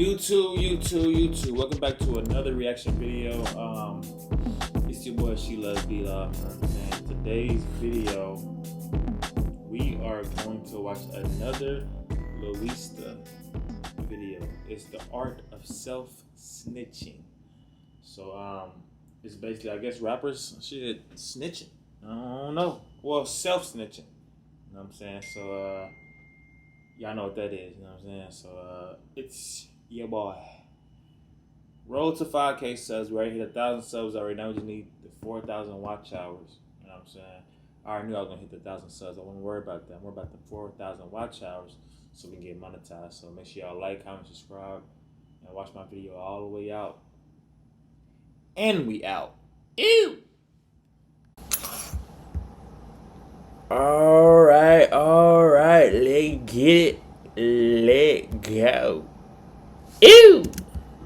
YouTube. Welcome back to another reaction video. It's your boy She Loves B Love. And today's video, we are going to watch another Louaista video. It's the Art of Self Snitching. So it's basically, I guess, rappers shit snitching. I don't know. Well, self snitching. You know what I'm saying? So y'all know what that is. You know what I'm saying? So it's your boy. Roll to 5K subs. We already hit 1,000 subs already. Now we just need the 4,000 watch hours. You know what I'm saying? I already knew I was gonna hit the 1,000 subs. I wasn't worried about that. I'm worried about the 4,000 watch hours so we can get monetized. So make sure y'all like, comment, subscribe, and watch my video all the way out. And we out. Ew! Alright. Let's get it. Let go. Ew!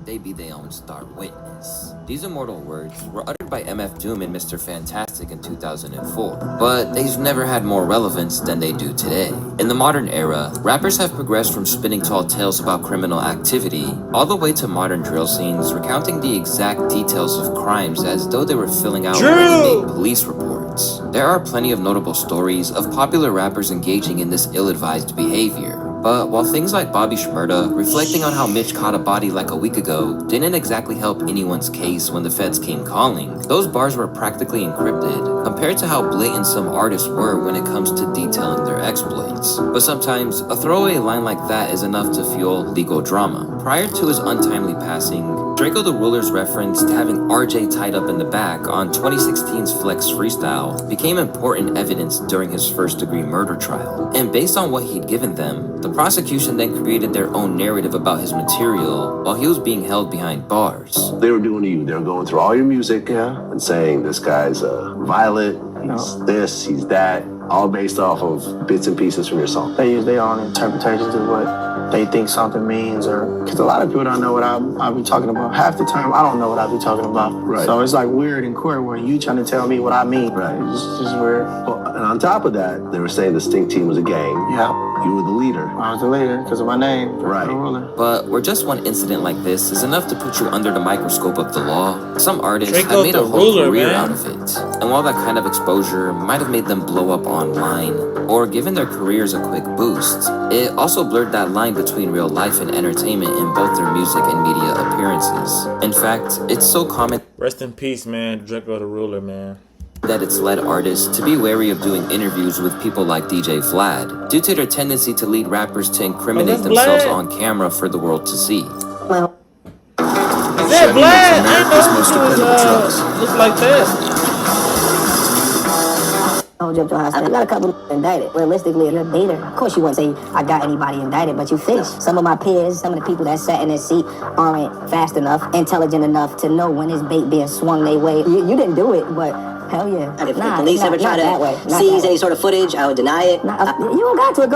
They be their own star witness. These immortal words were uttered by MF Doom and Mr. Fantastic in 2004, but they've never had more relevance than they do today. In the modern era, rappers have progressed from spinning tall tales about criminal activity all the way to modern drill scenes recounting the exact details of crimes as though they were filling out ready-made police reports. There are plenty of notable stories of popular rappers engaging in this ill-advised behavior. But while things like Bobby Shmurda reflecting on how Mitch caught a body like a week ago didn't exactly help anyone's case when the feds came calling, those bars were practically encrypted compared to how blatant some artists were when it comes to detailing their exploits. But sometimes, a throwaway line like that is enough to fuel legal drama. Prior to his untimely passing, Draco the Ruler's reference to having RJ tied up in the back on 2016's Flex Freestyle became important evidence during his first-degree murder trial. And based on what he'd given them, the prosecution then created their own narrative about his material while he was being held behind bars. They were doing to you. They were going through all your music and saying this guy's violent, he's this, he's that, all based off of bits and pieces from your song. They use their own interpretations of what they think something means, or because a lot of people don't know what I be talking about. Half the time, I don't know what I be talking about. Right. So it's like weird in court where you trying to tell me what I mean. Right. It's just weird. Well, and on top of that, they were saying the Stink Team was a gang. Yeah. You were the leader. I was the leader because of my name. Right. The ruler. But where just one incident like this is enough to put you under the microscope of the law, some artists Draco have made a the whole Ruler, career man. out of it. And while that kind of exposure might have made them blow up online, or given their careers a quick boost, it also blurred that line between real life and entertainment in both their music and media appearances. In fact, it's so common Rest in peace, man. Draco the Ruler, man. that it's led artists to be wary of doing interviews with people like DJ Vlad, due to their tendency to lead rappers to incriminate themselves on camera for the world to see. Well, Is that Vlad? I didn't know he looks like that. I got a couple indicted. Realistically, you're a beater. Of course you wouldn't say I got anybody indicted, but you finished. Some of my peers, some of the people that sat in this seat aren't fast enough, intelligent enough to know when his bait being swung their way. You didn't do it, but hell yeah. If the police ever try to seize any sort of footage, I would deny it. You don't got to.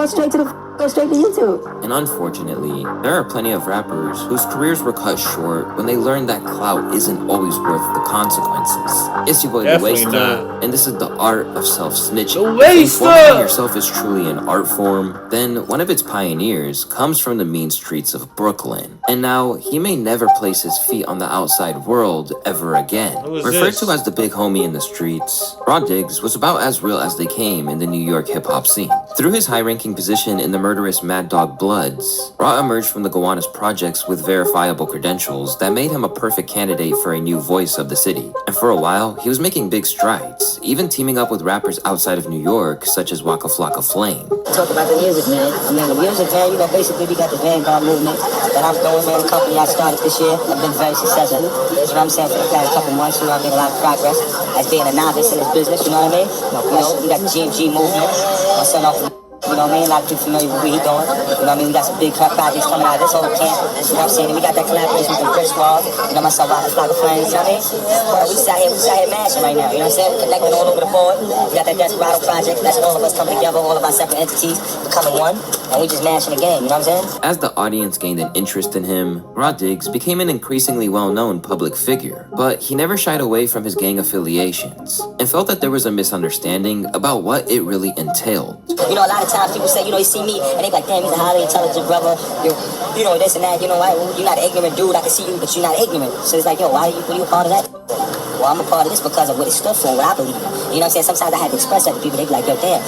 Go straight to YouTube. And unfortunately, there are plenty of rappers whose careers were cut short when they learned that clout isn't always worth the consequences. It's your boy Definitely Louaista, not. and this is the Art of Self Snitching. Louaista! If informing yourself is truly an art form, then one of its pioneers comes from the mean streets of Brooklyn. And now, he may never place his feet on the outside world ever again. Who is Referred this? to as the big homie in the streets, Raw Diggs was about as real as they came in the New York hip-hop scene. Through his high-ranking position in the murderous Mad Dog Bloods, Raw emerged from the Gowanus projects with verifiable credentials that made him a perfect candidate for a new voice of the city. And for a while, he was making big strides, even teaming up with rappers outside of New York, such as Waka Flocka Flame. Talk about the music, man. I mean, the music, man, you know, basically we got the Vanguard movement that I'm throwing, man, the company I started this year. I've been very successful. That's what I'm saying for the past couple months. You know, I've made a lot of progress as being a novice in this business, you know what I mean? You know, we got the GMG movement. My son off the you know what I mean? A lot of people familiar with what he's doing. You know what I mean? We got some big projects coming out of this whole camp. You know what I'm saying? And we got that collaboration with the Chris Wall. You know, myself, Art of Self Snitching. You know what I mean? We just out here mashing right now. You know what I'm saying? We're connecting all over the board. We got that Desperado project. That's all of us coming together, all of our separate entities becoming one. And we just mashing the game. You know what I'm saying? As the audience gained an interest in him, Raw Diggs became an increasingly well-known public figure. But he never shied away from his gang affiliations and felt that there was a misunderstanding about what it really entailed. You know, a lot of times sometimes people say, they see me and they be like, damn, he's a highly intelligent brother. This and that. You're not an ignorant dude. I can see you, but you're not ignorant. So it's like, why are you a part of that? Well, I'm a part of this because of what it stood for and what I believe. You know what I'm saying? Sometimes I had to express that to people. They be like, yo, damn,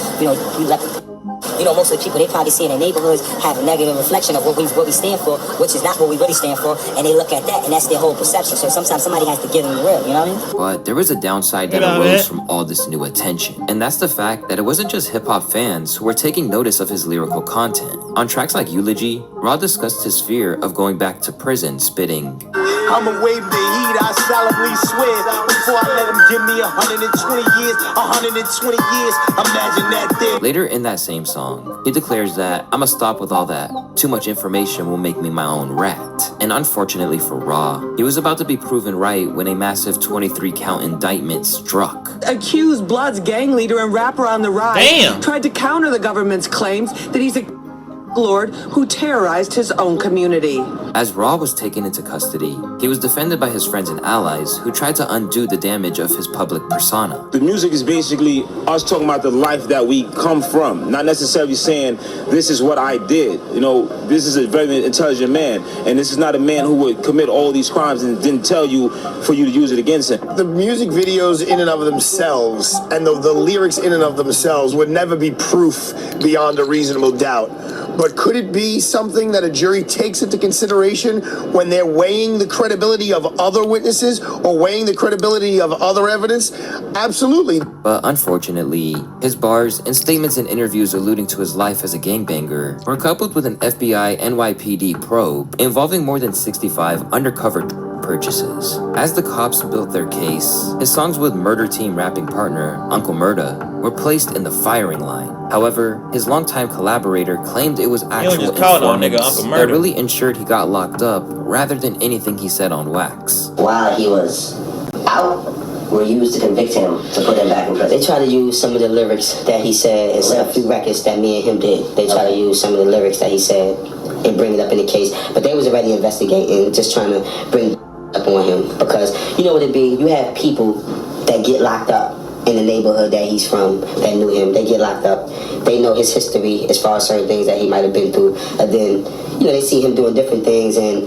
most of the people, they probably see in their neighborhoods have a negative reflection of what we stand for, which is not what we really stand for, and they look at that, and that's their whole perception. So sometimes somebody has to give them the real, you know what I mean? But there was a downside that arose from all this new attention, and that's the fact that it wasn't just hip-hop fans who were taking notice of his lyrical content. On tracks like Eulogy, Raw discussed his fear of going back to prison, spitting, I'ma wave the heat, I solemnly swear, before I let him give me 120 years, 120 years, imagine that day. Later in that same song, he declares that, I'ma stop with all that. Too much information will make me my own rat. And unfortunately for Raw, he was about to be proven right when a massive 23-count indictment struck. Accused Blood's gang leader and rapper on the rise tried to counter the government's claims that he's a lord who terrorized his own community. As Raw was taken into custody, he was defended by his friends and allies who tried to undo the damage of his public persona. The music is basically us talking about the life that we come from, not necessarily saying this is what I did. This is a very intelligent man, and this is not a man who would commit all these crimes and didn't tell you for you to use it against him. The music videos in and of themselves and the lyrics in and of themselves would never be proof beyond a reasonable doubt. But could it be something that a jury takes into consideration when they're weighing the credibility of other witnesses or weighing the credibility of other evidence? Absolutely. But unfortunately, his bars and statements in interviews alluding to his life as a gangbanger were coupled with an FBI NYPD probe involving more than 65 undercover purchases. As the cops built their case, his songs with Murder Team rapping partner Uncle Murda were placed in the firing line. However, his longtime collaborator claimed it was actual informants that really ensured he got locked up rather than anything he said on wax. While he was out, were used to convict him, to put him back in prison. They try to use some of the lyrics that he said in a few records that me and him did. They try to use some of the lyrics that he said and bring it up in the case. But they was already investigating, just trying to bring up on him. Because you know what it be, you have people that get locked up in the neighborhood that he's from, that knew him. They get locked up. They know his history as far as certain things that he might have been through. And then, they see him doing different things, and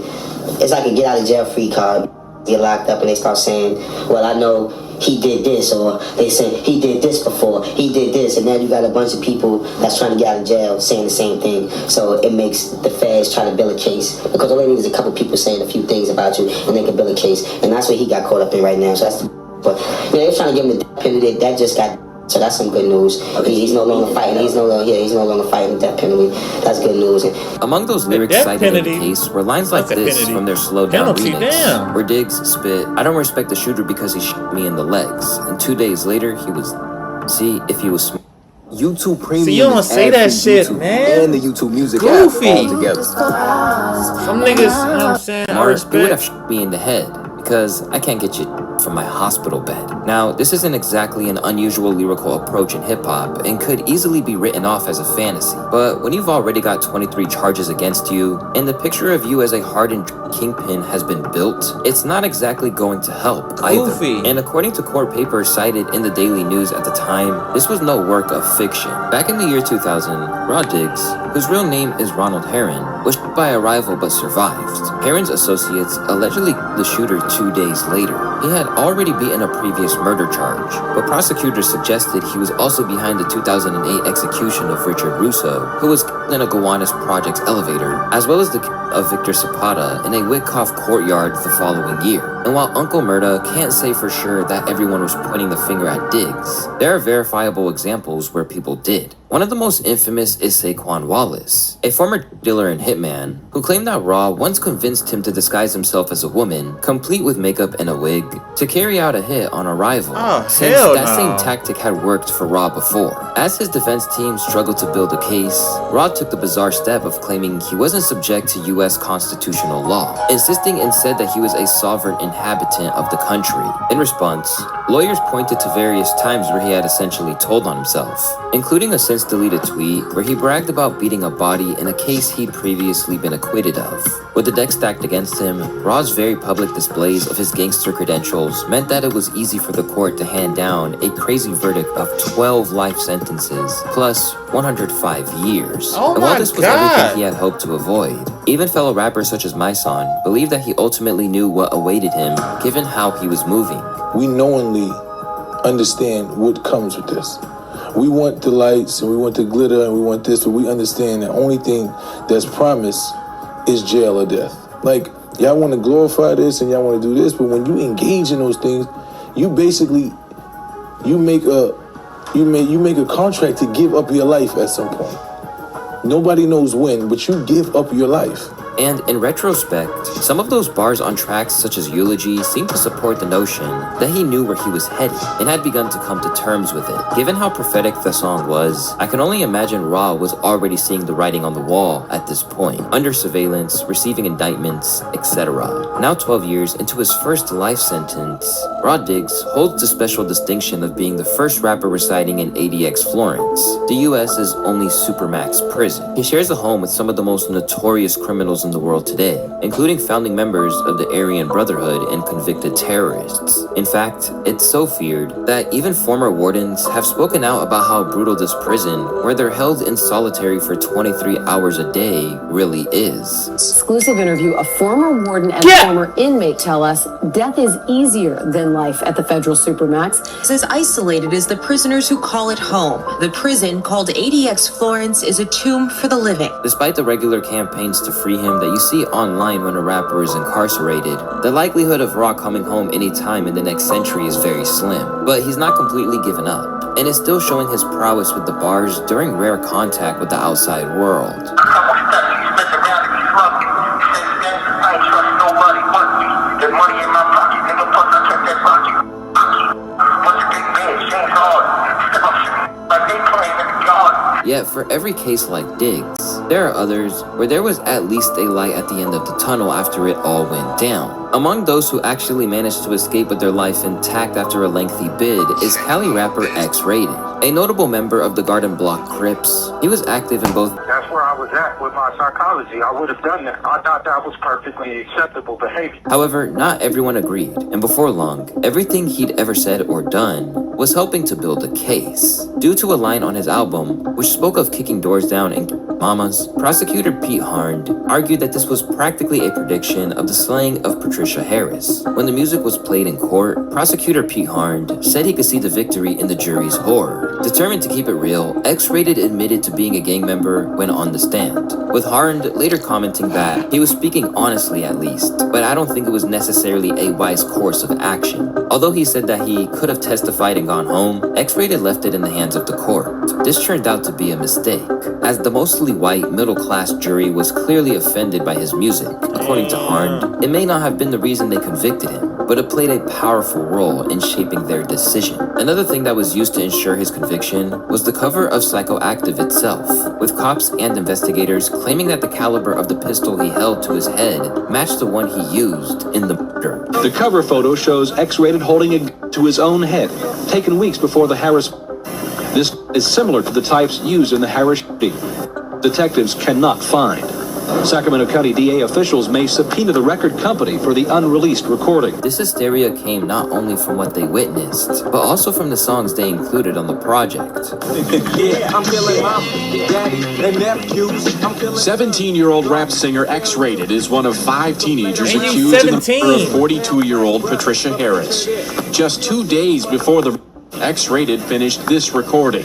it's like a get out of jail free card. Get locked up and they start saying, well, I know he did this, or they say he did this before, he did this, and then you got a bunch of people that's trying to get out of jail saying the same thing. So it makes the feds try to build a case, because all they need is a couple people saying a few things about you and they can build a case, and that's what he got caught up in right now. So that's but they're trying to give him the death penalty. That just got, so that's some good news. He's no longer fighting. He's no longer fighting the death penalty. That's good news. Among those lyrics cited in the case were lines like this from their slowed down remix, where Diggs spit, "I don't respect the shooter because he shot me in the legs." And 2 days later, he was, see if he was. YouTube Premium. See, you don't say that shit, YouTube man. And the YouTube Music Goofy. app all together. Some niggas, you know what I'm saying? Mark, you would have shot me in the head because I can't get you from my hospital bed. Now, this isn't exactly an unusual lyrical approach in hip-hop and could easily be written off as a fantasy. But when you've already got 23 charges against you, and the picture of you as a hardened kingpin has been built, it's not exactly going to help either. And according to court papers cited in the Daily News at the time, this was no work of fiction. Back in the year 2000, Raw Diggs, whose real name is Ronald Herron, was shot by a rival but survived. Herron's associates allegedly killed the shooter 2 days later. He had already beaten a previous murder charge, but prosecutors suggested he was also behind the 2008 execution of Richard Russo, who was killed in a Gowanus Project's elevator, as well as the killing of Victor Zapata in a Witkoff courtyard the following year. And while Uncle Murda can't say for sure that everyone was pointing the finger at Diggs, there are verifiable examples where people did. One of the most infamous is Saquon Wallace, a former dealer and hitman, who claimed that Raw once convinced him to disguise himself as a woman, complete with makeup and a wig, to carry out a hit on a rival, since that same tactic had worked for Raw before. As his defense team struggled to build a case, Raw took the bizarre step of claiming he wasn't subject to U.S. constitutional law, insisting instead that he was a sovereign in inhabitant of the country. In response, lawyers pointed to various times where he had essentially told on himself, including a since-deleted tweet where he bragged about beating a body in a case he'd previously been acquitted of. With the deck stacked against him, Raw's very public displays of his gangster credentials meant that it was easy for the court to hand down a crazy verdict of 12 life sentences plus 105 years. And while this was everything he had hoped to avoid, even fellow rappers such as My Son believed that he ultimately knew what awaited him given how he was moving. We knowingly understand what comes with this. We want the lights and we want the glitter and we want this, but we understand the only thing that's promised is jail or death. Like, y'all want to glorify this and y'all want to do this, but when you engage in those things, you basically you make a contract to give up your life at some point. Nobody knows when, but you give up your life. And in retrospect, some of those bars on tracks such as Eulogy seem to support the notion that he knew where he was headed and had begun to come to terms with it. Given how prophetic the song was, I can only imagine Raw was already seeing the writing on the wall at this point, under surveillance, receiving indictments, etc. Now 12 years into his first life sentence, Raw Diggs holds the special distinction of being the first rapper residing in ADX Florence, the US's only supermax prison. He shares a home with some of the most notorious criminals in the world today, including founding members of the Aryan Brotherhood and convicted terrorists. In fact, it's so feared that even former wardens have spoken out about how brutal this prison, where they're held in solitary for 23 hours a day, really is. Exclusive interview, a former warden and former inmate tell us death is easier than life at the federal supermax. As isolated as the prisoners who call it home, the prison called ADX Florence is a tomb for the living. Despite the regular campaigns to free him that you see online when a rapper is incarcerated, the likelihood of Raw coming home anytime in the next century is very slim. But he's not completely given up, and is still showing his prowess with the bars during rare contact with the outside world. Yet for every case like Diggs, there are others where there was at least a light at the end of the tunnel after it all went down. Among those who actually managed to escape with their life intact after a lengthy bid is Cali rapper X-Rated, a notable member of the Garden Block Crips. He was active in both. That's where I was at with my psychology. I would have done that. I thought that was perfectly acceptable behavior. However, not everyone agreed, and before long, everything he'd ever said or done was helping to build a case. Due to a line on his album, which spoke of kicking doors down and mamas, prosecutor Pete Harnd argued that this was practically a prediction of the slaying of Patricia Harris. When the music was played in court, prosecutor Pete Harnd said he could see the victory in the jury's horror. Determined to keep it real, X-Rated admitted to being a gang member when on the stand, with Harnd later commenting that he was speaking honestly at least, but I don't think it was necessarily a wise course of action. Although he said that he could have testified and gone home, X-Rated left it in the hands of the court. This turned out to be a mistake, as the mostly white, middle-class jury was clearly offended by his music. According to Harnd, it may not have been the reason they convicted him, but it played a powerful role in shaping their decision. Another thing that was used to ensure his conviction was the cover of Psychoactive itself, with cops and investigators claiming that the caliber of the pistol he held to his head matched the one he used in the murder. The cover photo shows X-Rated holding a gun to his own head, taken weeks before the Harris. This is similar to the types used in the Harris shooting. Detectives cannot find. Sacramento County DA officials may subpoena the record company for the unreleased recording. This hysteria came not only from what they witnessed, but also from the songs they included on the project. 17-year-old rap singer X-Rated is one of 5 teenagers accused of the murder of 42-year-old Patricia Harris. Just 2 days before the X-Rated finished this recording.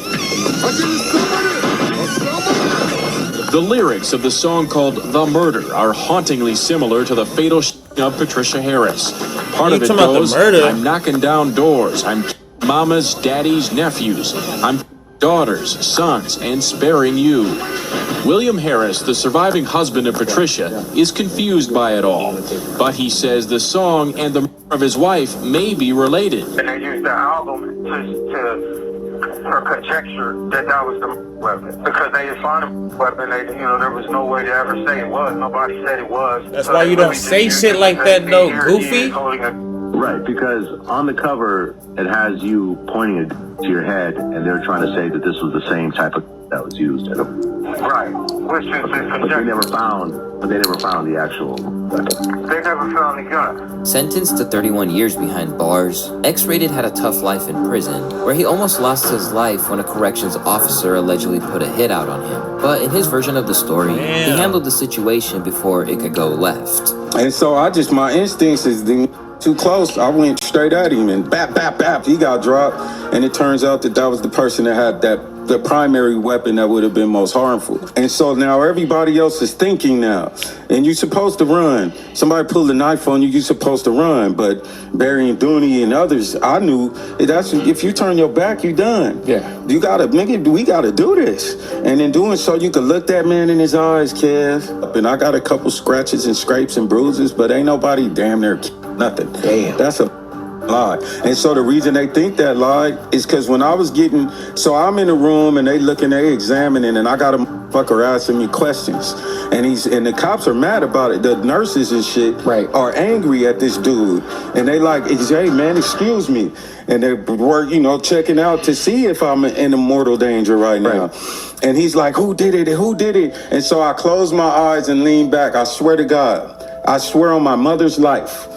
The lyrics of the song called The Murder are hauntingly similar to the fatal of Patricia Harris. Part of it goes, I'm knocking down doors, I'm mamas, daddies, nephews, I'm daughters, sons, and sparing you. William Harris, the surviving husband of Patricia, is confused by it all, but he says the song and the murder of his wife may be related. And they used the album to her conjecture that that was the weapon. Because they didn't find a weapon, there was no way to ever say it was. Nobody said it was. That's why you don't say shit like that, though, Goofy. Right, because on the cover, it has you pointing it to your head, and they're trying to say that this was the same type of that was used. Right, which is but they never found the actual weapon. They never found the gun. Sentenced to 31 years behind bars, X-Rated had a tough life in prison, where he almost lost his life when a corrections officer allegedly put a hit out on him. But in his version of the story, he handled the situation before it could go left. And so my instincts is too close. I went straight at him and bap, bap, bap. He got dropped. And it turns out that was the person that had the primary weapon that would have been most harmful. And so now everybody else is thinking now. And you're supposed to run. Somebody pulled a knife on you, you're supposed to run. But Barry and Dooney and others, I knew that's if you turn your back, you done. Yeah. We gotta do this. And in doing so, you could look that man in his eyes, Kev. And I got a couple scratches and scrapes and bruises, but ain't nobody damn near nothing. Damn. That's a lie. And so the reason they think that lie is because when I was I'm in the room and they examining, and I got a motherfucker asking me questions, and the cops are mad about it. The nurses and shit are angry at this dude, and they like, hey man, excuse me, and they were checking out to see if I'm in mortal danger right now. And he's like, who did it? And so I closed my eyes and leaned back. I swear to God, I swear on my mother's life,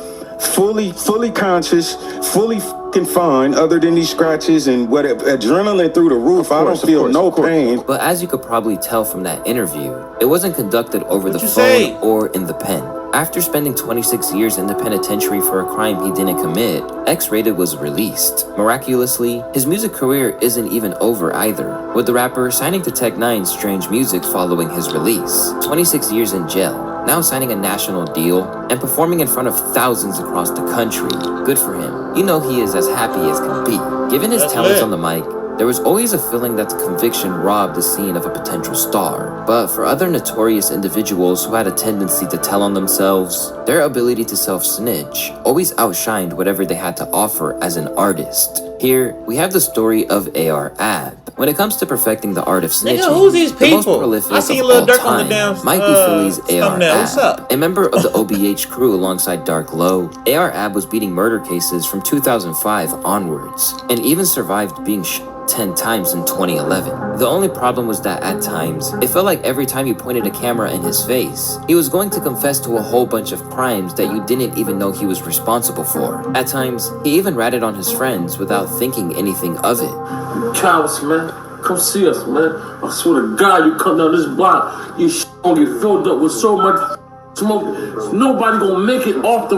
fully conscious, fully fucking fine, other than these scratches and adrenaline through the roof. I don't feel no pain. But as you could probably tell from that interview, it wasn't conducted over the phone or in the pen. After spending 26 years in the penitentiary for a crime he didn't commit, X-Rated was released. Miraculously, his music career isn't even over either, with the rapper signing to Tech Nine's Strange Music following his release. 26 years in jail, now signing a national deal, and performing in front of thousands across the country. Good for him. You know he is as happy as can be. Given his talents on the mic, there was always a feeling that the conviction robbed the scene of a potential star. But for other notorious individuals who had a tendency to tell on themselves, their ability to self-snitch always outshined whatever they had to offer as an artist. Here, we have the story of A.R. Ab. When it comes to perfecting the art of snitching, nigga, who's these people? The most prolific I see of Lil all Durk on the time damn, might be Philly's A.R. What's Ab. up? A member of the OBH crew alongside Dark Low, A.R. Ab was beating murder cases from 2005 onwards, and even survived being shot 10 times in 2011. The only problem was that at times, it felt like every time you pointed a camera in his face, he was going to confess to a whole bunch of crimes that you didn't even know he was responsible for. At times, he even ratted on his friends without thinking anything of it. Cowards, man. Come see us, man. I swear to God, you come down this block, you gonna get filled up with so much smoke. Nobody gonna make it off the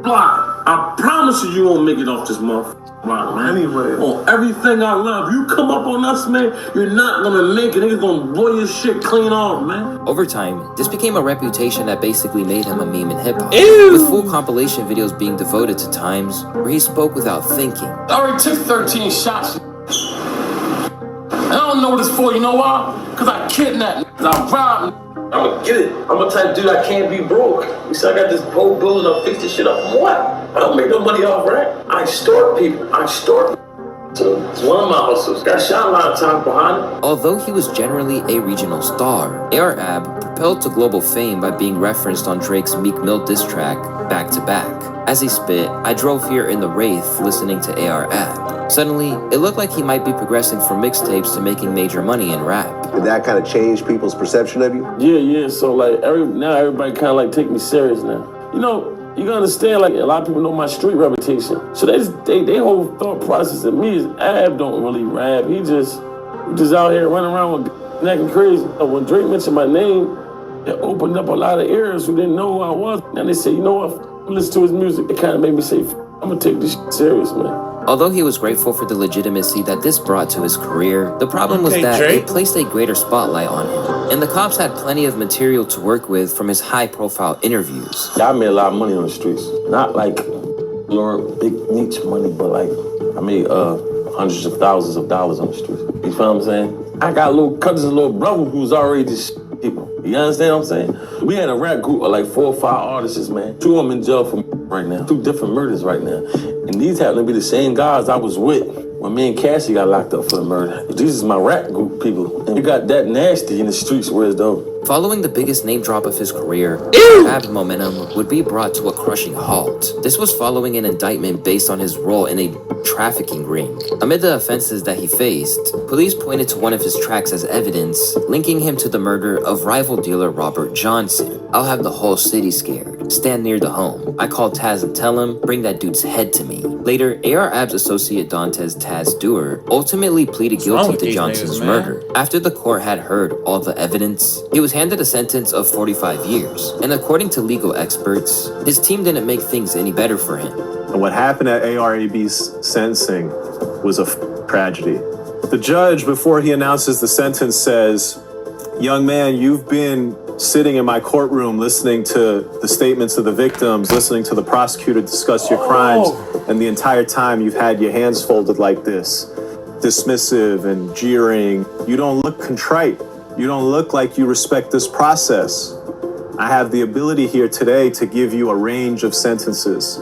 block. I promise you won't make it off this month. Wow, man. Anyway, on everything I love, you come up on us, man, you're not gonna make it. Niggas gonna blow your shit clean off, man. Over time, this became a reputation that basically made him a meme in hip-hop, with full compilation videos being devoted to times where he spoke without thinking. I already took 13 shots. I don't know what it's for, you know why? Because I kidnapped, I robbed. I'ma get it. I'm a type of dude I can't be broke. You see, I got this whole building, I'll fix this shit up from what? I don't make no money off rap. I extort people. So it's one of my hustles. Got shot a lot of times behind it. Although he was generally a regional star, A.R. Ab propelled to global fame by being referenced on Drake's Meek Mill diss track, Back to Back. As he spit, I drove here in the Wraith listening to A.R. Ab. Suddenly, it looked like he might be progressing from mixtapes to making major money in rap. Did that kind of change people's perception of you? Yeah. So like now everybody kind of like take me serious now. You know, you gotta understand, like a lot of people know my street reputation. So they whole thought process of me is Ab don't really rap. He just out here running around with acting crazy. When Drake mentioned my name, it opened up a lot of ears who didn't know who I was. And they say, you know what, listen to his music. It kind of made me say, I'm gonna take this shit serious, man. Although he was grateful for the legitimacy that this brought to his career, the problem was that it placed a greater spotlight on him. And the cops had plenty of material to work with from his high-profile interviews. I made a lot of money on the streets. Not like your big niche money, but like I made hundreds of thousands of dollars on the streets. You feel what I'm saying? I got a little cousin, a little brother who's already this people. You understand what I'm saying? We had a rap group of like 4 or 5 artists, man. 2 of them in jail for right now. 2 different murders right now. And these happen to be the same guys I was with when me and Cassie got locked up for the murder, these is my rap group people. And you got that nasty in the streets, whereas though. Following the biggest name drop of his career, Rab's momentum would be brought to a crushing halt. This was following an indictment based on his role in a trafficking ring. Amid the offenses that he faced, police pointed to one of his tracks as evidence, linking him to the murder of rival dealer Robert Johnson. I'll have the whole city scared. Stand near the home. I called Taz and tell him, bring that dude's head to me. Later, AR Ab's associate Dantes Taz Dewar ultimately pleaded guilty to Johnson's murder. After the court had heard all the evidence, he was handed a sentence of 45 years. And according to legal experts, his team didn't make things any better for him. And what happened at ARAB's sentencing was a tragedy. The judge, before he announces the sentence, says, young man, you've been sitting in my courtroom listening to the statements of the victims, listening to the prosecutor discuss your crimes, and the entire time you've had your hands folded like this, dismissive and jeering. You don't look contrite. You don't look like you respect this process. I have the ability here today to give you a range of sentences.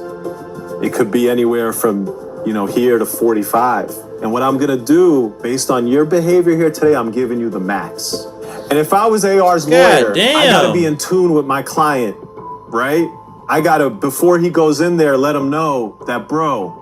It could be anywhere from, here to 45. And what I'm gonna do, based on your behavior here today, I'm giving you the max. And if I was AR's lawyer, I gotta be in tune with my client, right? I gotta, before he goes in there, let him know that, bro,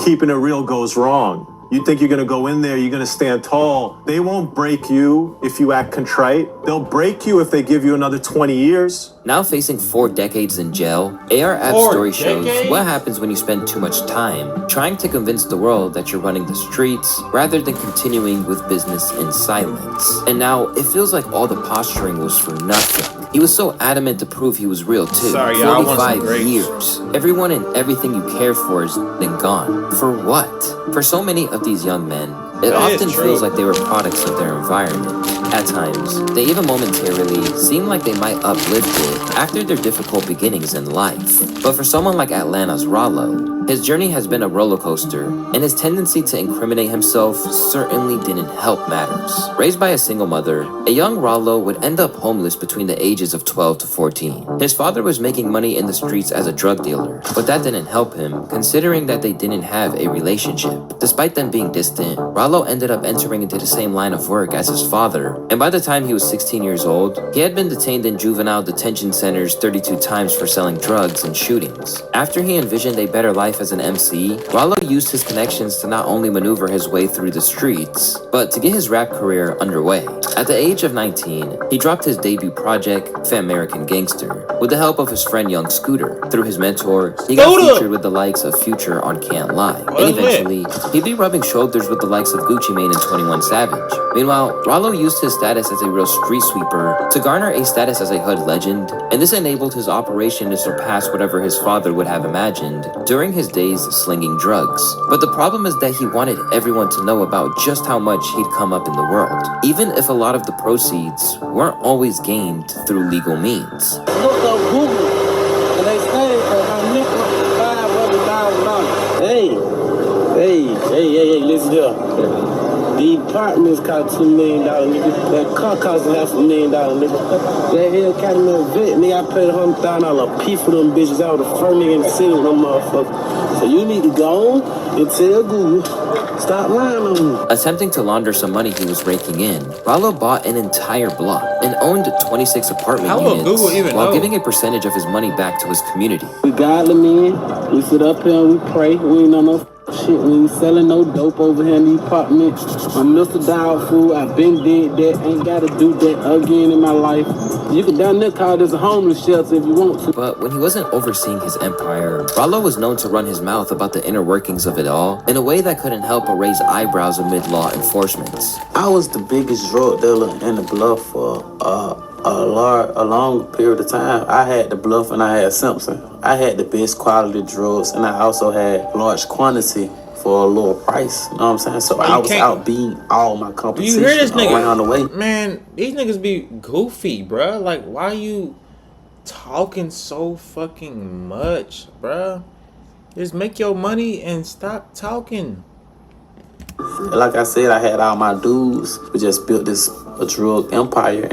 keeping it real goes wrong. You think you're gonna go in there, you're gonna stand tall. They won't break you if you act contrite. They'll break you if they give you another 20 years. Now facing 4 decades in jail, AR Ab's story shows what happens when you spend too much time trying to convince the world that you're running the streets rather than continuing with business in silence. And now it feels like all the posturing was for nothing. He was so adamant to prove he was real too. 45 years. Everyone and everything you cared for has been gone. For what? For so many of these young men, it often feels like they were products of their environment. At times, they even momentarily seem like they might uplift it after their difficult beginnings in life. But for someone like Atlanta's Rollo, his journey has been a roller coaster, and his tendency to incriminate himself certainly didn't help matters. Raised by a single mother, a young Rollo would end up homeless between the ages of 12 to 14. His father was making money in the streets as a drug dealer, but that didn't help him, considering that they didn't have a relationship. Despite them being distant, Rollo ended up entering into the same line of work as his father, and by the time he was 16 years old, he had been detained in juvenile detention centers 32 times for selling drugs and shootings. After he envisioned a better life as an MC, Rollo used his connections to not only maneuver his way through the streets, but to get his rap career underway. At the age of 19, he dropped his debut project, Famerican Gangster, with the help of his friend Young Scooter. Through his mentor, he got featured with the likes of Future on Can't Lie, and eventually, he'd be rubbing shoulders with the likes of Gucci Mane and 21 Savage. Meanwhile, Rollo used his status as a real street sweeper to garner a status as a hood legend, and this enabled his operation to surpass whatever his father would have imagined during his days slinging drugs. But the problem is that he wanted everyone to know about just how much he'd come up in the world, even if a lot of the proceeds weren't always gained through legal means. Look up Google, and they say I'm looking $500,000. Hey, listen here. The apartments cost $2 million, nigga. That car cost $500,000, nigga. That Hill County vet, nigga, I paid $100,000 a piece for them bitches. I was the first nigga in the city with them motherfuckers. So you need to go on and tell Google, stop lying on me. Attempting to launder some money he was raking in, Rollo bought an entire block and owned 26 apartment units while giving a percentage of his money back to his community. We godly men, we sit up here and we pray. We ain't know no shit. We ain't selling no dope over here in the apartment. I'm Mr. Dog Food. I've been did that. Ain't gotta do that again in my life. You can down there call this a homeless shelter if you want to. But when he wasn't overseeing his empire, Rollo was known to run his mouth about the inner workings of it all in a way that couldn't help but raise eyebrows amid law enforcement. I was the biggest drug dealer in the bluff for a long period of time. I had the Bluff and I had Simpson. I had the best quality drugs, and I also had large quantity for a lower price. You know what I'm saying? So I was outbeating all my competition. You hear this nigga? Around the way. Man, these niggas be goofy, bruh. Like, why you talking so fucking much, bruh? Just make your money and stop talking. Like I said, I had all my dudes. We just built this a drug empire,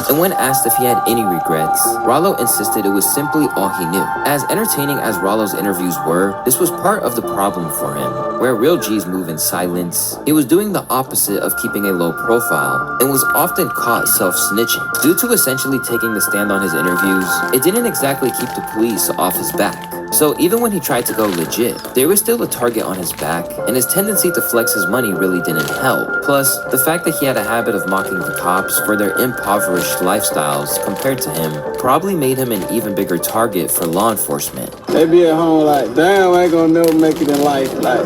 And when asked if he had any regrets, Rollo insisted it was simply all he knew. As entertaining as Rollo's interviews were, this was part of the problem for him. Where real G's move in silence, he was doing the opposite of keeping a low profile and was often caught self-snitching. Due to essentially taking the stand on his interviews, it didn't exactly keep the police off his back. So even when he tried to go legit, there was still a target on his back, and his tendency to flex his money really didn't help. Plus, the fact that he had a habit of mocking the cops for their impoverished lifestyles compared to him probably made him an even bigger target for law enforcement. They be at home like, damn, I ain't gonna never make it in life. Like,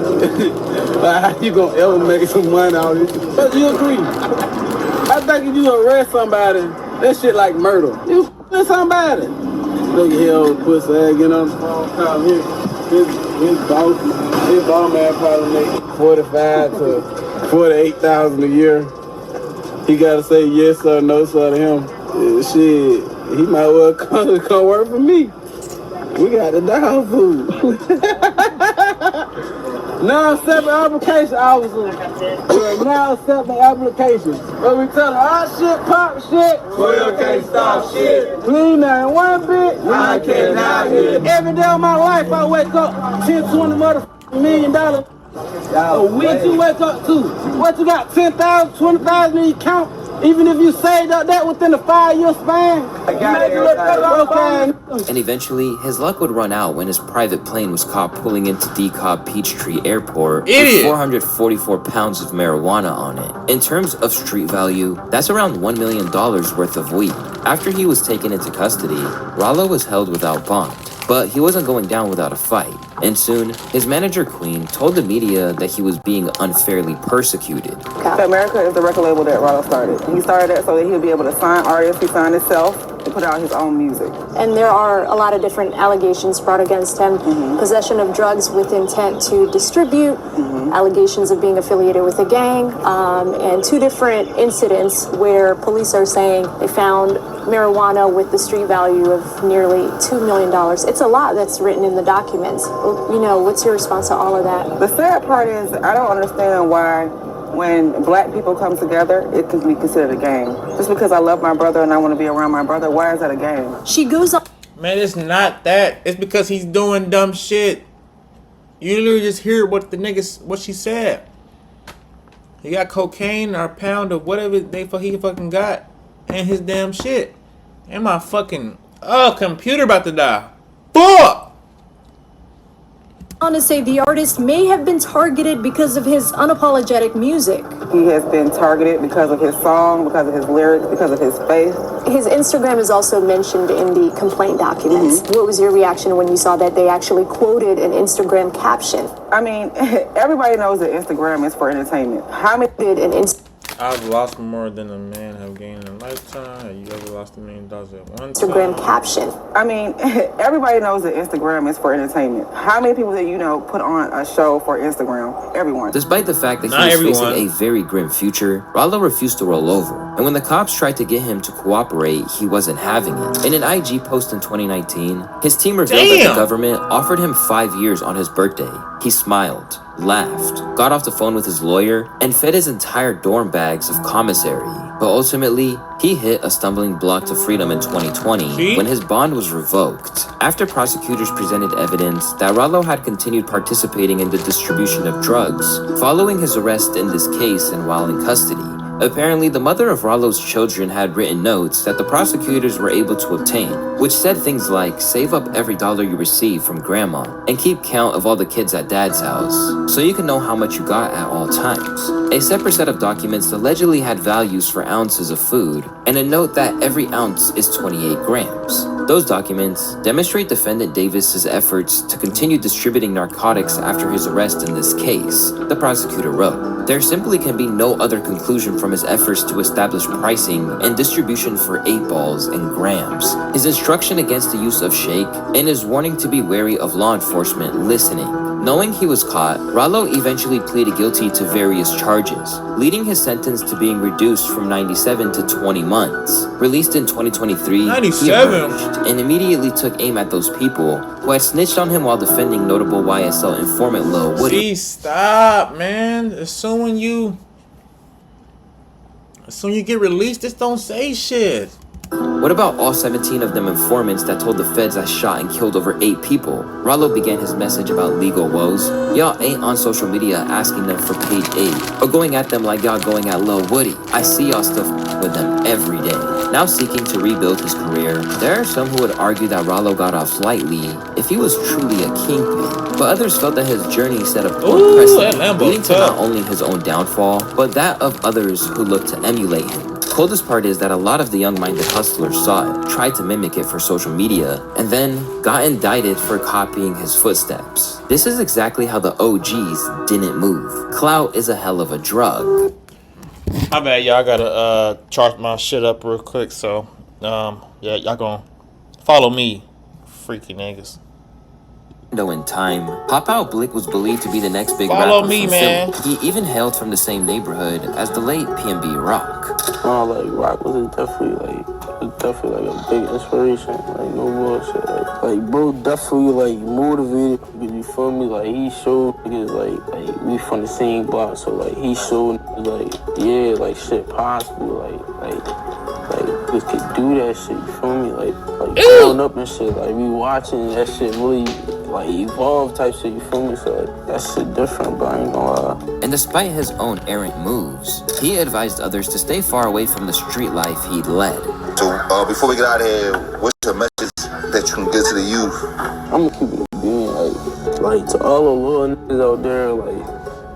like how you gonna ever make some money out of this? But you agree? I think if you arrest somebody, that shit like murder. You f***ing somebody. Look at hell, pussy ass, get on the phone, call his boss man probably make 45 to 48,000 a year. He gotta say yes sir, no sir to him. Shit, he might well come work for me. We got the dog food. Non-accepting application officer. Non-accepting application. But we tell her, our shit pop shit. Well, can't stop shit. Please now, in one bit. I cannot hear. Every day of my life, I wake up 10, 20 $1 million. What you wake up to? What you got, 10,000, 20,000 in your count? Even if you saved up that within a 5-year span, and eventually, his luck would run out when his private plane was caught pulling into DeKalb Peachtree Airport with 444 pounds of marijuana on it. In terms of street value, that's around $1 million worth of weed. After he was taken into custody, Rollo was held without bond. But he wasn't going down without a fight, and soon, his manager Queen told the media that he was being unfairly persecuted. America is the record label that Rollo started. He started that so that he would be able to sign artists, he signed himself, to put out his own music. And there are a lot of different allegations brought against him. Possession of drugs with intent to distribute, allegations of being affiliated with a gang, and 2 different incidents where police are saying they found marijuana with the street value of nearly $2 million. It's a lot that's written in the documents. You know, what's your response to all of that? The sad part is I don't understand why when black people come together, it can be considered a gang. Just because I love my brother and I want to be around my brother, why is that a gang? She goes on. Man, it's not that. It's because he's doing dumb shit. You literally just hear what she said. He got cocaine or a pound of whatever he fucking got and his damn shit. And my fucking computer about to die. Fuck! On to say the artist may have been targeted because of his unapologetic music. He has been targeted because of his song, because of his lyrics, because of his faith. His Instagram is also mentioned in the complaint documents. What was your reaction when you saw that they actually quoted an Instagram caption? I mean, everybody knows that Instagram is for entertainment. How many did an I've lost more than a man have gained in a lifetime. Have you ever lost $1 million at one time? Instagram caption? I mean, everybody knows that Instagram is for entertainment. How many people that you know put on a show for Instagram? Everyone. Despite the fact that he was facing a very grim future, Rollo refused to roll over. And when the cops tried to get him to cooperate, he wasn't having it. In an IG post in 2019, his team revealed that the government offered him 5 years on his birthday. He smiled, laughed, got off the phone with his lawyer, and fed his entire dorm bags of commissary. But ultimately, he hit a stumbling block to freedom in 2020 when his bond was revoked. After prosecutors presented evidence that Rollo had continued participating in the distribution of drugs, following his arrest in this case and while in custody. Apparently, the mother of Rollo's children had written notes that the prosecutors were able to obtain, which said things like, save up every dollar you receive from grandma, and keep count of all the kids at dad's house, so you can know how much you got at all times. A separate set of documents allegedly had values for ounces of food, and a note that every ounce is 28 grams. Those documents demonstrate defendant Davis's efforts to continue distributing narcotics after his arrest in this case, the prosecutor wrote. There simply can be no other conclusion from his efforts to establish pricing and distribution for 8 balls and grams, his instruction against the use of shake, and his warning to be wary of law enforcement listening. Knowing he was caught, Rollo eventually pleaded guilty to various charges, leading his sentence to being reduced from 97 to 20 months. Released in 2023, 97. He emerged and immediately took aim at those people who had snitched on him while defending notable YSL informant Lil Woody. Stop, man. Assuming As soon as you get released, just don't say shit. What about all 17 of them informants that told the feds I shot and killed over 8 people? Rollo began his message about legal woes. Y'all ain't on social media asking them for paid aid, or going at them like y'all going at Lil Woody. I see y'all still with them every day. Now seeking to rebuild his career, there are some who would argue that Rollo got off lightly if he was truly a kingpin, but others felt that his journey set a poor precedent, leading to not only his own downfall, but that of others who looked to emulate him. Coldest part is that a lot of the young-minded hustlers saw it, tried to mimic it for social media, and then got indicted for copying his footsteps. This is exactly how the OGs didn't move. Clout is a hell of a drug. My bad, y'all. I gotta charge my shit up real quick, so yeah, y'all gonna follow me, freaky niggas. In time, Pop Out Blick was believed to be the next big Follow rapper me, from man. Philly. He even hailed from the same neighborhood as the late PNB Rock. Like Rock was definitely a big inspiration. Like no bullshit. Like bro, definitely like motivated. You feel me? Like he showed niggas like we from the same block, so like he showed like yeah, like shit possible. Like niggas could do that shit. You feel me? Like growing up and shit. Like we watching that shit really. Like evolve type shit, you feel me? So like, that shit different, but I ain't gonna lie. And despite his own errant moves, he advised others to stay far away from the street life he'd led. So before we get out of here, what's the message that you can get to the youth? I'm gonna keep it being like to all the little niggas out there,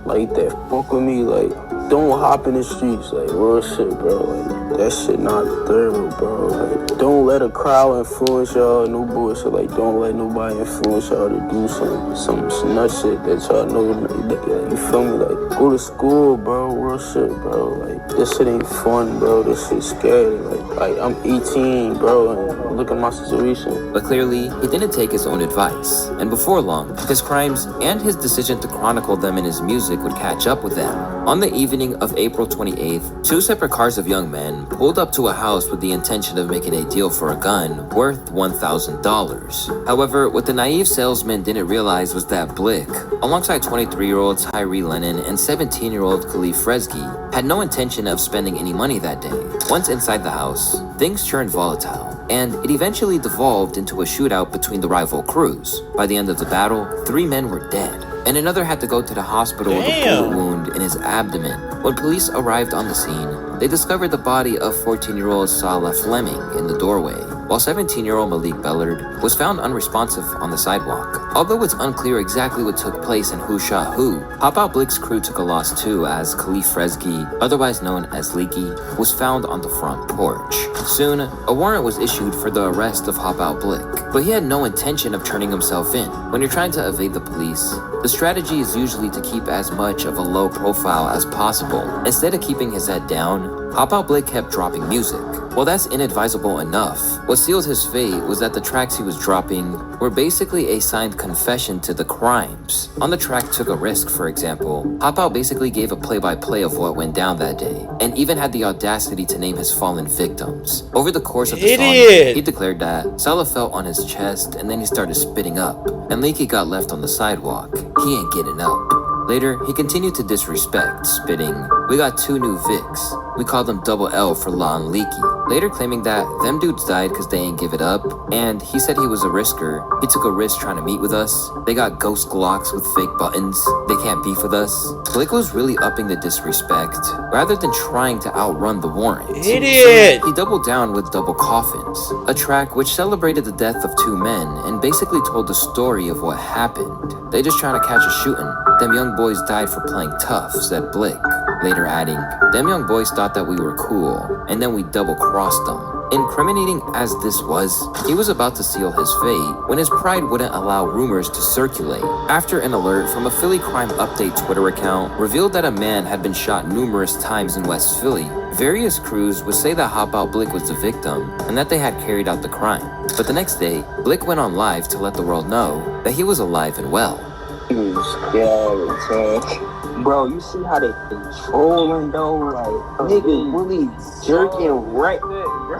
like that fuck with me, like don't hop in the streets, like real shit, bro. Like that shit not thorough, bro. Like don't let a crowd influence y'all, no bullshit. Like don't let nobody influence y'all to do some nut shit that y'all know. Like, you feel me? Like go to school, bro. Real shit, bro. Like this shit ain't fun, bro. This shit's scary. Like I'm 18, bro, and look at my situation. But clearly, he didn't take his own advice. And before long, his crimes and his decision to chronicle them in his music would catch up with them. On the evening of April 28th, 2 separate cars of young men pulled up to a house with the intention of making a deal for a gun worth $1,000. However, what the naive salesman didn't realize was that Blick, alongside 23-year-old Tyree Lennon and 17-year-old Khalif Fresgy, had no intention of spending any money that day. Once inside the house, things turned volatile, and it eventually devolved into a shootout between the rival crews. By the end of the battle, 3 men were dead, and another had to go to the hospital with a bullet wound in his abdomen. When police arrived on the scene, they discovered the body of 14-year-old Salah Fleming in the doorway, while 17-year-old Malik Bellard was found unresponsive on the sidewalk. Although it's unclear exactly what took place and who shot who, Pop Out Blick's crew took a loss too, as Khalif Fresgy, otherwise known as Leaky, was found on the front porch. Soon, a warrant was issued for the arrest of Pop Out Blick, but he had no intention of turning himself in. When you're trying to evade the police, the strategy is usually to keep as much of a low profile as possible. Instead of keeping his head down, Pop Out Blick kept dropping music. While that's inadvisable enough, what sealed his fate was that the tracks he was dropping were basically a signed confession to the crimes. On the track Took a Risk, for example, Pop Out basically gave a play-by-play of what went down that day, and even had the audacity to name his fallen victims. Over the course of the song, he declared that Salah fell on his chest and then he started spitting up, and Leaky got left on the sidewalk. He ain't getting up. Later, he continued to disrespect, spitting, "We got 2 new Vics. We called them Double L for Law and Leaky." Later claiming that them dudes died because they ain't give it up, and he said he was a risker. He took a risk trying to meet with us. They got ghost Glocks with fake buttons. They can't beef with us. Blick was really upping the disrespect, rather than trying to outrun the warrant. Idiot! So he doubled down with Double Coffins, a track which celebrated the death of 2 men and basically told the story of what happened. They just trying to catch a shooting. Them young boys died for playing tough, said Blick, later adding, "Them young boys thought that we were cool, and then we double-crossed them." Incriminating as this was, he was about to seal his fate when his pride wouldn't allow rumors to circulate. After an alert from a Philly Crime Update Twitter account revealed that a man had been shot numerous times in West Philly, various crews would say that Hop Out Blick was the victim and that they had carried out the crime. But the next day, Blick went on live to let the world know that he was alive and well. Bro, you see how they controlling though? Like, niggas really jerking right there, bro.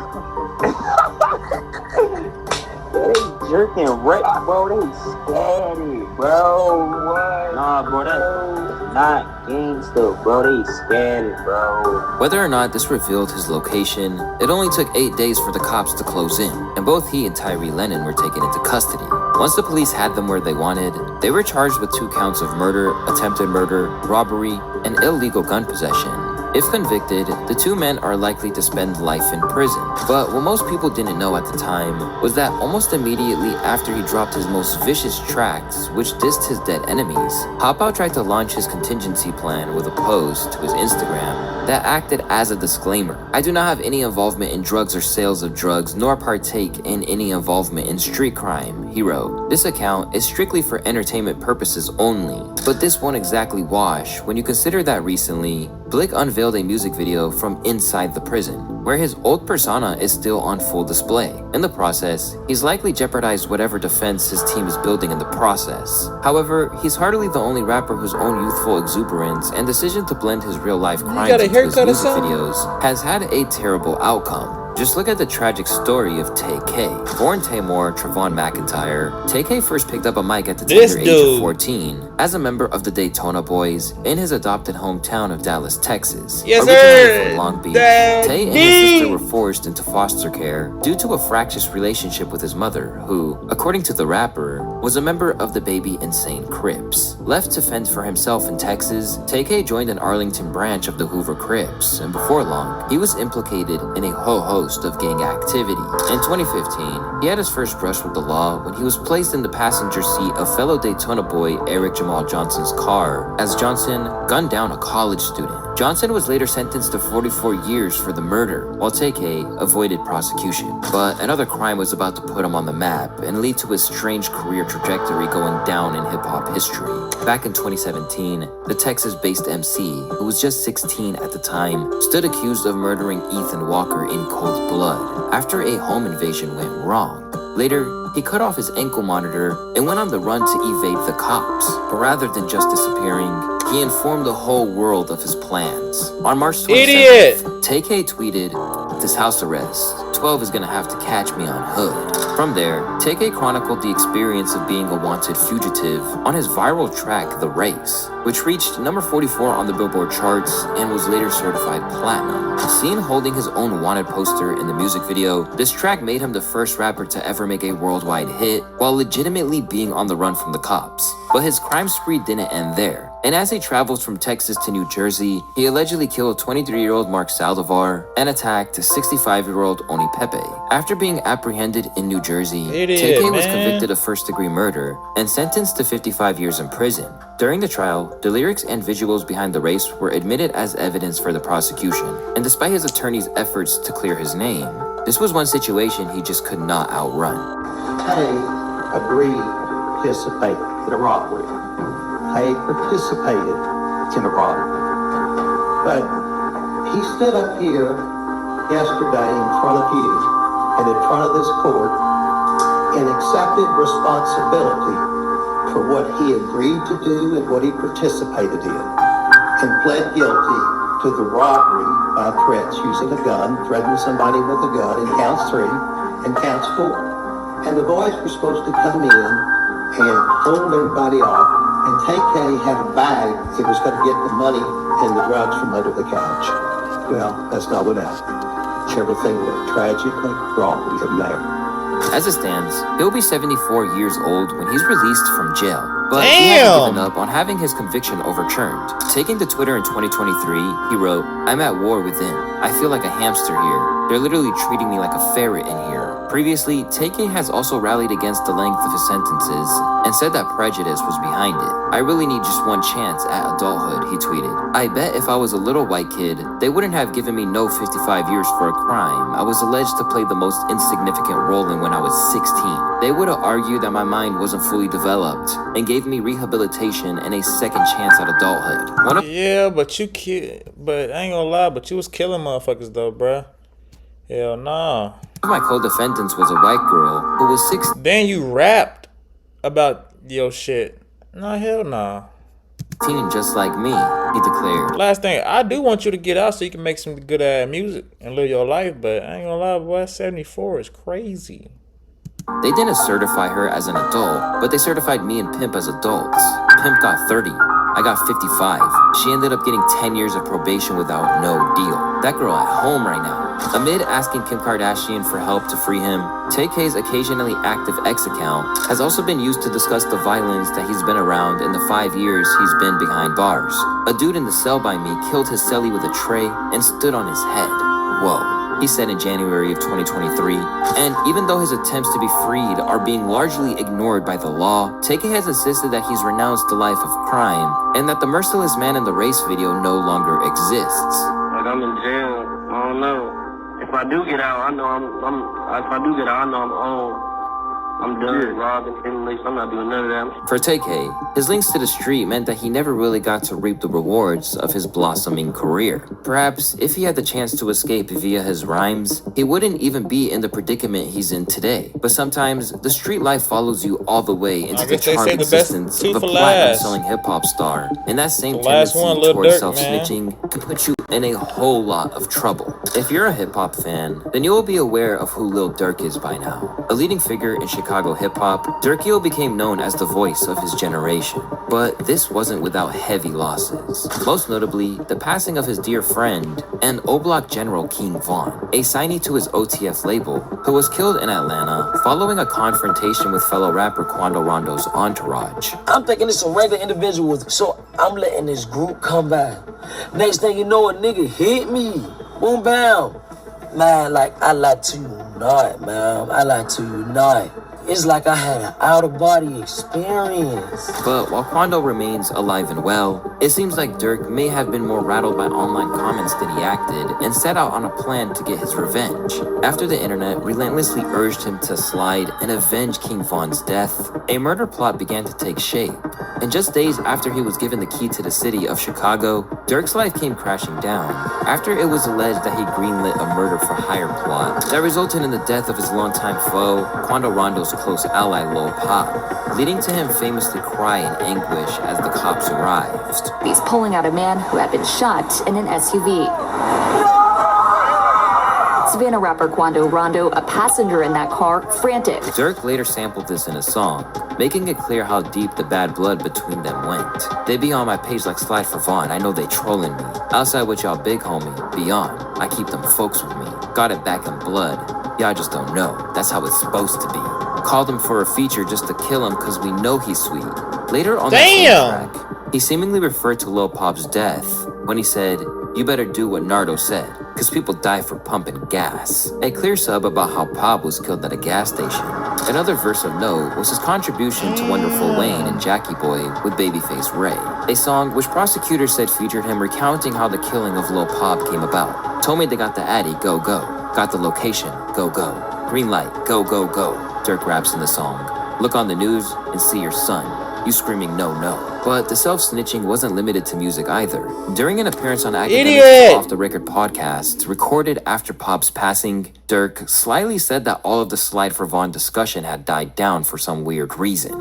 They jerking right, bro. They scattered, bro. What? Nah, bro, that's not gangsta, bro. They scattered, bro. Whether or not this revealed his location, it only took 8 days for the cops to close in, and both he and Tyree Lennon were taken into custody. Once the police had them where they wanted, they were charged with 2 counts of murder, attempted murder, robbery, and illegal gun possession. If convicted, the 2 men are likely to spend life in prison. But what most people didn't know at the time was that almost immediately after he dropped his most vicious tracks, which dissed his dead enemies, Hop Out tried to launch his contingency plan with a post to his Instagram that acted as a disclaimer. I do not have any involvement in drugs or sales of drugs, nor partake in any involvement in street crime, he wrote. This account is strictly for entertainment purposes only, but this won't exactly wash when you consider that recently, Blick unveiled a music video from inside the prison, where his old persona is still on full display. In the process, he's likely jeopardized whatever defense his team is building in the process. However, he's hardly the only rapper whose own youthful exuberance and decision to blend his real-life crimes into his music videos has had a terrible outcome. Just look at the tragic story of TK. Born Tamor Trevon McIntyre, TK first picked up a mic at the tender age of 14 as a member of the Daytona Boys in his adopted hometown of Dallas, Texas. Originally from Long Beach, Tay and his sister were forced into foster care due to a fractious relationship with his mother, who, according to the rapper, was a member of the Baby Insane Crips. Left to fend for himself in Texas, TK joined an Arlington branch of the Hoover Crips, and before long, he was implicated in a whole host of gang activity. In 2015, he had his first brush with the law when he was placed in the passenger seat of fellow Daytona boy Eric Jamal Johnson's car as Johnson gunned down a college student. Johnson was later sentenced to 44 years for the murder, while TK avoided prosecution. But another crime was about to put him on the map and lead to his strange career trajectory going down in hip-hop history. Back in 2017, the Texas-based MC, who was just 16 at the time, stood accused of murdering Ethan Walker in cold blood after a home invasion went wrong. Later, he cut off his ankle monitor and went on the run to evade the cops. But rather than just disappearing, he informed the whole world of his plans. On March 27th, TK tweeted, "This house arrest, 12 is gonna have to catch me on Hood." From there, TK chronicled the experience of being a wanted fugitive on his viral track, The Race, which reached number 44 on the Billboard charts and was later certified platinum. Seen holding his own wanted poster in the music video, this track made him the first rapper to ever make a worldwide hit while legitimately being on the run from the cops. But his crime spree didn't end there. And as he travels from Texas to New Jersey, he allegedly killed 23-year-old Mark Saldivar and attacked 65-year-old Oni Pepe. After being apprehended in New Jersey, TK was convicted of first-degree murder and sentenced to 55 years in prison. During the trial, the lyrics and visuals behind The Race were admitted as evidence for the prosecution, and despite his attorney's efforts to clear his name, this was one situation he just could not outrun. Tay agreed to participate in a robbery. Tay participated in a robbery. But he stood up here yesterday in front of you and in front of this court and accepted responsibility for what he agreed to do and what he participated in, and pled guilty to the robbery by threats using a gun, threatening somebody with a gun in counts 3 and counts 4. And the boys were supposed to come in and hold everybody off, and TK had a bag that was going to get the money and the drugs from under the couch. Well, that's not what happened. Everything went tragically wrong with him there. As it stands, he'll be 74 years old when he's released from jail. But he hasn't given up on having his conviction overturned. Taking to Twitter in 2023, he wrote, "I'm at war within. I feel like a hamster here. They're literally treating me like a ferret in here." Previously, TK has also rallied against the length of his sentences and said that prejudice was behind it. "I really need just one chance at adulthood," he tweeted. "I bet if I was a little white kid, they wouldn't have given me no 55 years for a crime I was alleged to play the most insignificant role in when I was 16. They would have argued that my mind wasn't fully developed and gave me rehabilitation and a second chance at adulthood." Yeah, but but I ain't gonna lie, but you was killing motherfuckers though, bruh. Hell nah. One of my co-defendants was a white girl who was 16. Then you rapped about your shit. Nah, hell nah. Just like me, he declared. Last thing, I do want you to get out so you can make some good ass music and live your life, but I ain't gonna lie, boy, 74 is crazy. They didn't certify her as an adult, but they certified me and Pimp as adults. Pimp got 30. I got 55. She ended up getting 10 years of probation without no deal. That girl at home right now. Amid asking Kim Kardashian for help to free him, TK's occasionally active X account has also been used to discuss the violence that he's been around in the 5 years he's been behind bars. A dude in the cell by me killed his cellie with a tray and stood on his head. Whoa. He said in January of 2023, and even though his attempts to be freed are being largely ignored by the law, TK has insisted that he's renounced the life of crime and that the merciless man in the race video no longer exists. Like, I'm in jail. I don't know. If I do get out, I know I'm done robbing, I'm not doing none of that. For TK, his links to the street meant that he never really got to reap the rewards of his blossoming career. Perhaps if he had the chance to escape via his rhymes, he wouldn't even be in the predicament he's in today. But sometimes, the street life follows you all the way into the charmed existence of a platinum-selling hip-hop star. And that same tendency towards self-snitching can put you in a whole lot of trouble. If you're a hip-hop fan, then you will be aware of who Lil Durk is by now. A leading figure in Chicago hip-hop, Durkio became known as the voice of his generation. But this wasn't without heavy losses. Most notably, the passing of his dear friend and O-Block General King Von, a signee to his OTF label, who was killed in Atlanta following a confrontation with fellow rapper Quando Rondo's entourage. I'm thinking it's some regular individuals, so I'm letting this group come by. Next thing you know, a nigga hit me. Boom, bam. Man, like, I like to unite, man. I like to unite. It's like I had an out-of-body experience. But while Quando remains alive and well, it seems like Durk may have been more rattled by online comments than he acted and set out on a plan to get his revenge. After the internet relentlessly urged him to slide and avenge King Von's death, a murder plot began to take shape. And just days after he was given the key to the city of Chicago, Durk's life came crashing down after it was alleged that he greenlit a murder-for-hire plot that resulted in the death of his longtime foe, Quando Rondo's close ally Lil Pop, leading to him famously cry in anguish as the cops arrived. He's pulling out a man who had been shot in an SUV. Savannah rapper Quando Rondo, a passenger in that car, frantic. Durk later sampled this in a song, making it clear how deep the bad blood between them went. They be on my page like Slide for Vaughn, I know they trolling me. Outside with y'all big homie, beyond, I keep them folks with me. Got it back in blood, y'all just don't know, that's how it's supposed to be. Called him for a feature just to kill him cause we know he's sweet. Later on the same track, he seemingly referred to Lil Pop's death when he said, "You better do what Nardo said, cause people die for pumping gas." A clear sub about how Pop was killed at a gas station. Another verse of note was his contribution to Wonderful Wayne and Jackie Boy with Babyface Ray, a song which prosecutors said featured him recounting how the killing of Lil Pop came about. Told me they got the Addy, go go. Got the location, go go. Green light, go go go. Dirk raps in the song. Look on the news and see your son. You screaming no, no. But the self-snitching wasn't limited to music either. During an appearance on Academic's Off the Record podcast, recorded after Pop's passing, Durk slyly said that all of the Slide for Vaughn discussion had died down for some weird reason.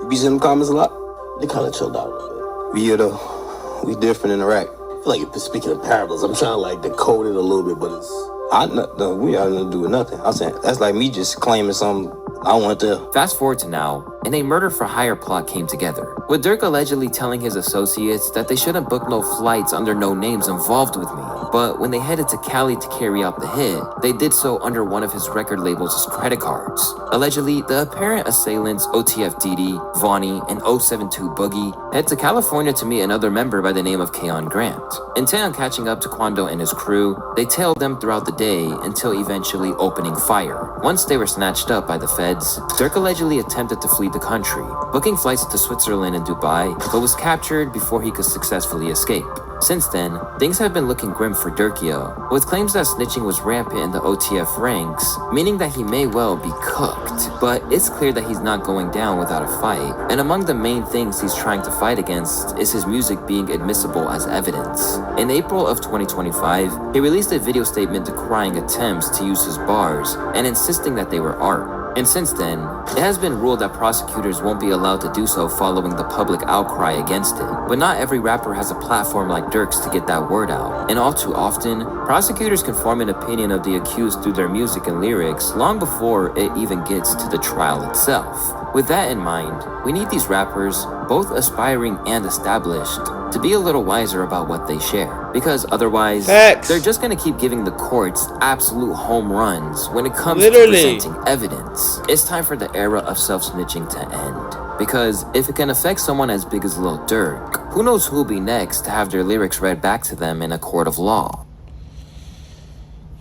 You be in the comments a lot? They kind of chilled out a little bit. Yeah, though. We different in Iraq. I feel like, speaking of parables, I'm trying to like decode it a little bit, but it's... we are nothing to do with nothing. I'm saying, that's like me just claiming something I want to. Fast forward to now, and a murder-for-hire plot came together, with Durk allegedly telling his associates that they shouldn't book no flights under no names involved with me. But when they headed to Cali to carry out the hit, they did so under one of his record label's credit cards. Allegedly, the apparent assailants OTF DD, Vonnie, and 072 Boogie head to California to meet another member by the name of Keon Grant. Intent on catching up to Quando and his crew, they tailed them throughout the day until eventually opening fire. Once they were snatched up by the feds, Durk allegedly attempted to flee the country, booking flights to Switzerland and Dubai, but was captured before he could successfully escape. Since then, things have been looking grim for Durkio, with claims that snitching was rampant in the OTF ranks, meaning that he may well be cooked. But it's clear that he's not going down without a fight, and among the main things he's trying to fight against is his music being admissible as evidence. In April of 2025, he released a video statement decrying attempts to use his bars and insisting that they were art. And since then, it has been ruled that prosecutors won't be allowed to do so following the public outcry against it. But not every rapper has a platform like Dirk's to get that word out. And all too often, prosecutors can form an opinion of the accused through their music and lyrics long before it even gets to the trial itself. With that in mind, we need these rappers, both aspiring and established, to be a little wiser about what they share. Because otherwise, they're just gonna keep giving the courts absolute home runs when it comes to presenting evidence. It's time for the era of self-snitching to end. Because if it can affect someone as big as Lil Durk, who knows who'll be next to have their lyrics read back to them in a court of law.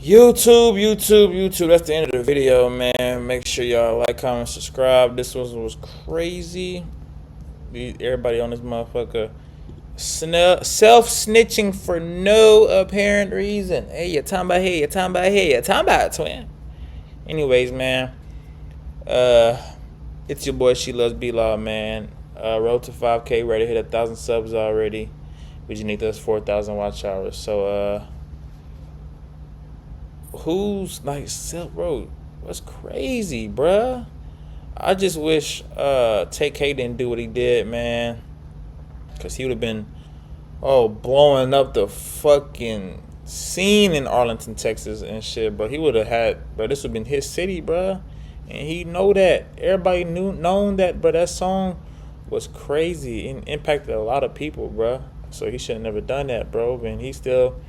YouTube. That's the end of the video, man. Make sure y'all like, comment, subscribe. This was crazy. Everybody on this motherfucker self-snitching for no apparent reason. Hey, you're talking about twin. Anyways, man. It's your boy, She Loves B-Law, man. Road to 5K, ready to hit 1,000 subs already. We just need those 4,000 watch hours. So, who's like bro? What's crazy, bruh? I just wish TK didn't do what he did, man. Cause he would have been blowing up the fucking scene in Arlington, Texas and shit. But he would have had, bro, this would have been his city, bruh. And he know that. Everybody known that, but that song was crazy and impacted a lot of people, bruh. So he should have never done that, bro. And he still,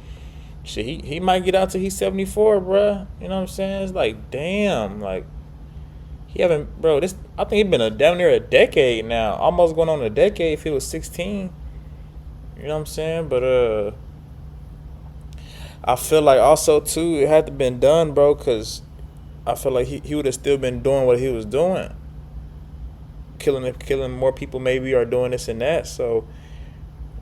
shit, he might get out till he's 74, bruh. You know what I'm saying? It's like, damn, like, he haven't, bro, this, I think he's been down near a decade now. Almost going on a decade if he was 16. You know what I'm saying? But, I feel like also, too, it had to been done, bro, because I feel like he would have still been doing what he was doing. Killing more people maybe, or doing this and that. So,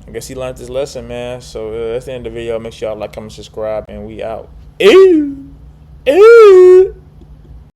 I guess he learned his lesson, man. So, that's the end of the video. Make sure y'all like, comment, subscribe, and we out. Ew!